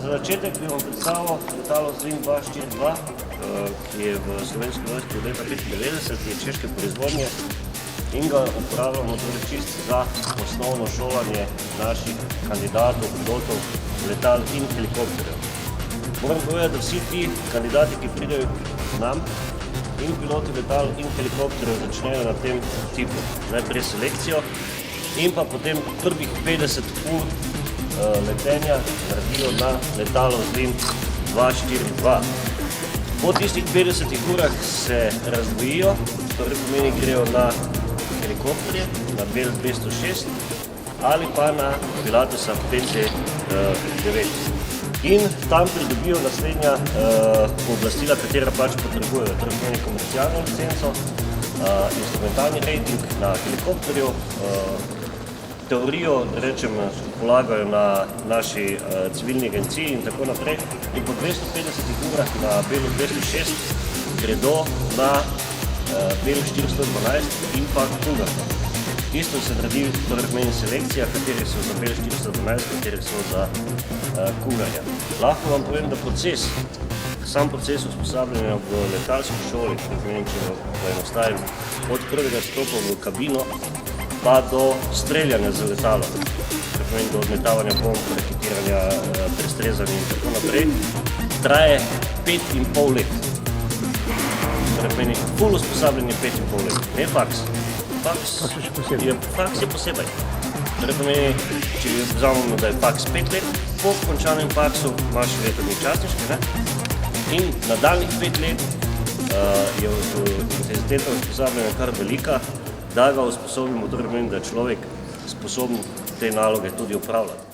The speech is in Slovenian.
Za začetek bi vam predstavil letalo Zlin 242, ki je v slovenski vojski od leta 1995, je češke proizvodnje in ga uporabljamo torej čist za osnovno šolanje naših kandidatov, pilotov, letal in helikopterjev. Moram povedati, da vsi ti kandidati, ki pridejo k nam, in piloti letal in helikopterjev začnejo na tem tipu. Najprej selekcijo in pa potem prvih 50 ur letenja naredijo na letalo Zlin 242. Po tistih 50 urah se razdvojijo, torej pomeni grejo na helikopterje, na Bell 206 ali pa na Pilatusa PC-9. In tam pridobijo naslednja pooblastila, katera pač potrebujejo. Torej pomeni komercialno licenco, instrumentalni rating na helikopterju, teorijo, da rečem, polagajo na naši civilni agenciji in tako naprej. In po 250 urah na Bellu 206 gredo na Bell 412 in pa Cougar. Isto se naredi, torej pomeni selekcija, kateri so za Bell 412, kateri so za Cougarja. Lahko vam povem, da sam proces usposabljanja v letalski šoli, če poenostavim, od prvega stopa v kabino pa do streljanja z letalom, do odmetavanja bomb, raketiranja, prestrezanja in tako naprej, traje 5,5 let. Torej pomeni ful usposabljanje 5,5 let, ne faks. Faks je posebej. Torej pomeni, če vzamemo, da je faks 5 let, po končanem faksu imaš letovni častniški, in nadaljnih 5 let je intenziteta usposabljanja kar velika, da ga usposobimo, torej pomeni, da je človek sposoben te naloge tudi upravljati.